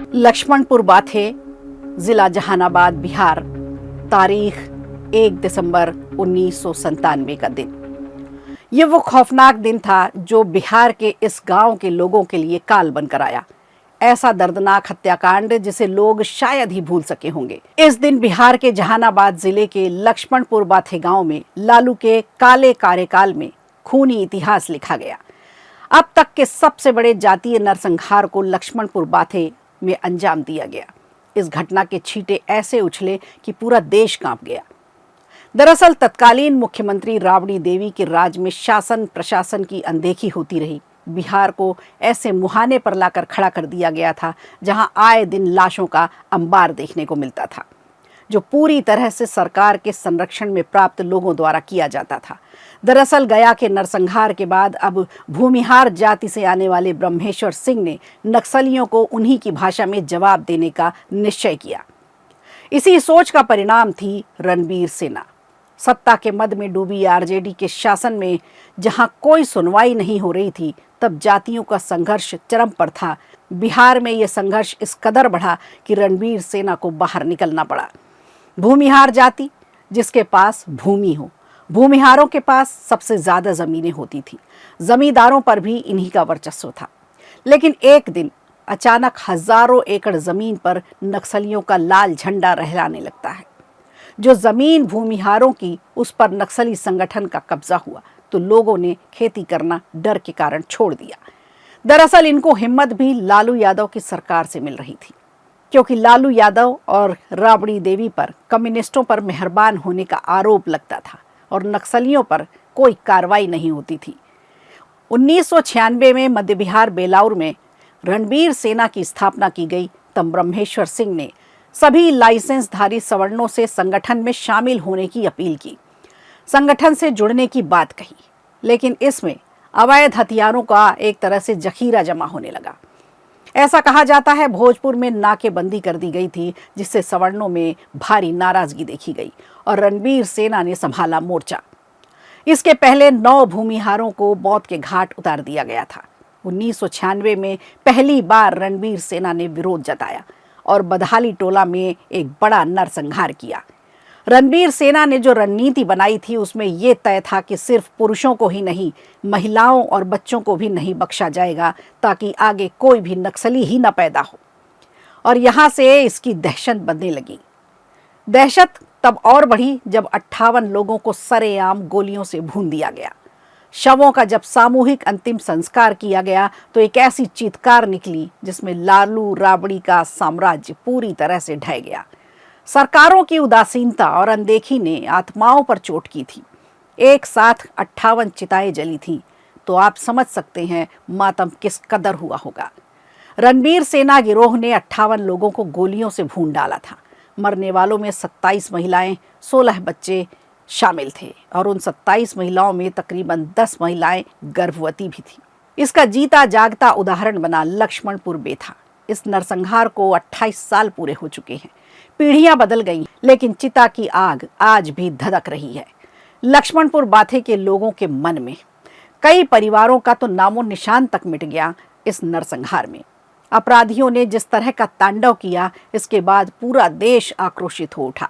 लक्ष्मणपुर बाथे, जिला जहानाबाद, बिहार। तारीख 1 दिसंबर 1997 का दिन। ये वो खौफनाक दिन था जो बिहार के इस गांव के लोगों के लिए काल बनकर आया। ऐसा दर्दनाक हत्याकांड जिसे लोग शायद ही भूल सके होंगे। इस दिन बिहार के जहानाबाद जिले के लक्ष्मणपुर बाथे गांव में लालू के काले कार्यकाल में खूनी इतिहास लिखा गया। अब तक के सबसे बड़े जातीय नरसंहार को लक्ष्मणपुर बाथे में अंजाम दिया गया। इस घटना के छींटे ऐसे उछले कि पूरा देश कांप गया। दरअसल तत्कालीन मुख्यमंत्री राबड़ी देवी के राज में शासन प्रशासन की अनदेखी होती रही। बिहार को ऐसे मुहाने पर लाकर खड़ा कर दिया गया था जहां आए दिन लाशों का अंबार देखने को मिलता था, जो पूरी तरह से सरकार के संरक्षण में प्राप्त लोगों द्वारा किया जाता था। दरअसल गया के नरसंहार के बाद अब भूमिहार जाति से आने वाले ब्रह्मेश्वर सिंह ने नक्सलियों को उन्हीं की भाषा में जवाब देने का निश्चय किया। इसी सोच का परिणाम थी रणबीर सेना। सत्ता के मद में डूबी आरजेडी के शासन में जहां कोई सुनवाई नहीं हो रही थी, तब जातियों का संघर्ष चरम पर था। बिहार में यह संघर्ष इस कदर बढ़ा कि रणबीर सेना को बाहर निकलना पड़ा। भूमिहार जाति, जिसके पास भूमि हो, भूमिहारों के पास सबसे ज्यादा जमीनें होती थी। जमींदारों पर भी इन्हीं का वर्चस्व था। लेकिन एक दिन अचानक हजारों एकड़ जमीन पर नक्सलियों का लाल झंडा लहराने लगता है। जो जमीन भूमिहारों की, उस पर नक्सली संगठन का कब्जा हुआ तो लोगों ने खेती करना डर के कारण छोड़ दिया। दरअसल इनको हिम्मत भी लालू यादव की सरकार से मिल रही थी, क्योंकि लालू यादव और राबड़ी देवी पर कम्युनिस्टों पर मेहरबान होने का आरोप लगता था और नक्सलियों पर कोई कार्रवाई नहीं होती थी। 1996 में मध्य बिहार बेलाउर में रणबीर सेना की स्थापना की गई। तब ब्रह्मेश्वर सिंह ने सभी लाइसेंसधारी सवर्णों से संगठन में शामिल होने की अपील की, संगठन से जुड़ने की बात कही। लेकिन इसमें अवैध हथियारों का एक तरह से जखीरा जमा होने लगा। ऐसा कहा जाता है भोजपुर में नाकेबंदी कर दी गई थी, जिससे सवर्णों में भारी नाराजगी देखी गई और रणबीर सेना ने संभाला मोर्चा। इसके पहले 9 भूमिहारों को मौत के घाट उतार दिया गया था। 1996 में पहली बार रणबीर सेना ने विरोध जताया और बदहाली टोला में एक बड़ा नरसंहार किया। रणबीर सेना ने जो रणनीति बनाई थी उसमें यह तय था कि सिर्फ पुरुषों को ही नहीं, महिलाओं और बच्चों को भी नहीं बख्शा जाएगा, ताकि आगे कोई भी नक्सली ही न पैदा हो। और यहाँ से इसकी दहशत बढ़ने लगी। दहशत तब और बढ़ी जब 58 लोगों को सरेआम गोलियों से भून दिया गया। शवों का जब सामूहिक अंतिम संस्कार किया गया तो एक ऐसी चीत्कार निकली जिसमें लालू राबड़ी का साम्राज्य पूरी तरह से ढह गया। सरकारों की उदासीनता और अनदेखी ने आत्माओं पर चोट की थी। एक साथ 58 चिताएं जली थीं, तो आप समझ सकते हैं मातम किस कदर हुआ होगा। रणबीर सेना गिरोह ने 58 लोगों को गोलियों से भून डाला था। मरने वालों में 27 महिलाएं, 16 बच्चे शामिल थे और उन 27 महिलाओं में तकरीबन 10 महिलाएं गर्भवती भी थीं। इसका जीता जागता उदाहरण बना लक्ष्मणपुर बेथा। इस नरसंहार को 28 साल पूरे हो चुके हैं। पीढ़ियां बदल गई, लेकिन चिता की आग आज भी धधक रही है लक्ष्मणपुर बाथे के लोगों के मन में। कई परिवारों का तो नामो निशान तक मिट गया इस नरसंहार में। अपराधियों ने जिस तरह का तांडव किया, इसके बाद पूरा देश आक्रोशित हो उठा।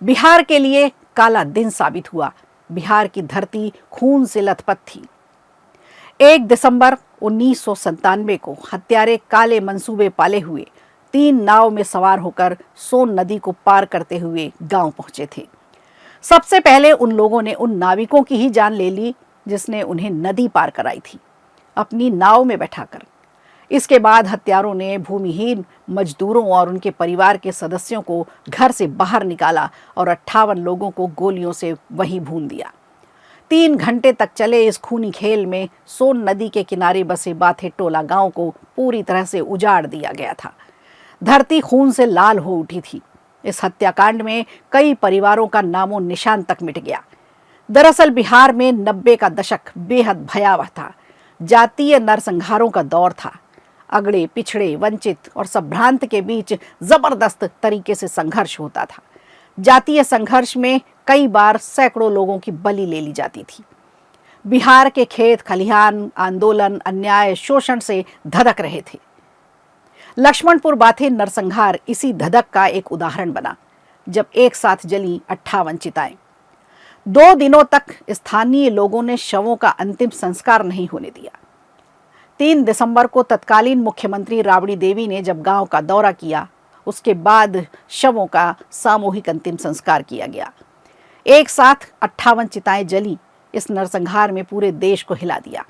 बिहार के लिए काला दिन साबित हुआ। बिहार की धरती खून से लथपथ थी। 1 दिसंबर 1997 को हत्यारे काले मंसूबे पाले हुए 3 नाव में सवार होकर सोन नदी को पार करते हुए गांव पहुंचे थे। सबसे पहले उन लोगों ने उन नाविकों की ही जान ले ली जिसने उन्हें नदी पार कराई थी, अपनी नाव में बैठाकर। इसके बाद हत्यारों ने भूमिहीन मजदूरों और उनके परिवार के सदस्यों को घर से बाहर निकाला और 58 लोगों को गोलियों से वहीं भून दिया। 3 घंटे तक चले इस खूनी खेल में सोन नदी के किनारे बसे बाथे टोला गांव को पूरी तरह से उजाड़ दिया गया था। धरती खून से लाल हो उठी थी। इस हत्याकांड में कई परिवारों का नामो निशान तक मिट गया। दरअसल बिहार में 90 का दशक बेहद भयावह था। जातीय नरसंहारों का दौर था। अगड़े पिछड़े, वंचित और संभ्रांत के बीच जबरदस्त तरीके से संघर्ष होता था। जातीय संघर्ष में कई बार सैकड़ों लोगों की बलि ले ली जाती थी। बिहार के खेत खलिहान आंदोलन, अन्याय, शोषण से धधक रहे थे। लक्ष्मणपुर बाथे नरसंहार इसी धधक का एक उदाहरण बना, जब एक साथ जली 58 चिताएं। 2 दिनों तक स्थानीय लोगों ने शवों का अंतिम संस्कार नहीं होने दिया। 3 दिसंबर को तत्कालीन मुख्यमंत्री राबड़ी देवी ने जब गांव का दौरा किया, उसके बाद शवों का सामूहिक अंतिम संस्कार किया गया। एक साथ 58 चिताएं जली इस नरसंहार में पूरे देश को हिला दिया।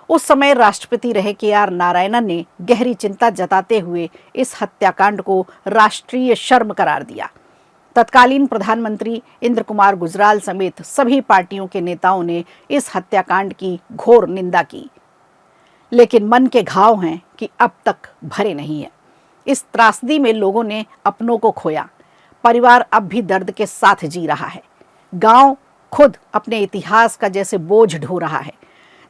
उस समय राष्ट्रपति रहे KR नारायणन ने गहरी चिंता जताते हुए इस हत्याकांड को राष्ट्रीय शर्म करार दिया। तत्कालीन प्रधानमंत्री इंद्र कुमार गुजराल समेत सभी पार्टियों के नेताओं ने इस हत्याकांड की घोर निंदा की, लेकिन मन के घाव हैं कि अब तक भरे नहीं है। इस त्रासदी में लोगों ने अपनों को खोया। परिवार अब भी दर्द के साथ जी रहा है। गांव खुद अपने इतिहास का जैसे बोझ ढो रहा है,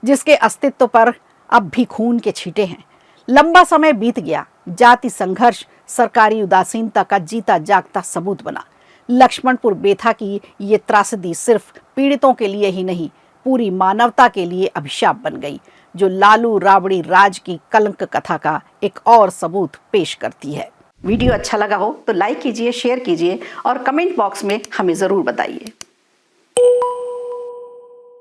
जिसके अस्तित्व पर अब भी खून के छींटे हैं। लंबा समय बीत गया, जाति संघर्ष सरकारी उदासीनता का जीता जागता सबूत बना। लक्ष्मणपुर बेथा की ये त्रासदी सिर्फ पीड़ितों के लिए ही नहीं, पूरी मानवता के लिए अभिशाप बन गई, जो लालू राबड़ी राज की कलंक कथा का एक और सबूत पेश करती है। वीडियो अच्छा लगा हो तो लाइक कीजिए, शेयर कीजिए और कमेंट बॉक्स में हमें ज़रूर बताइए।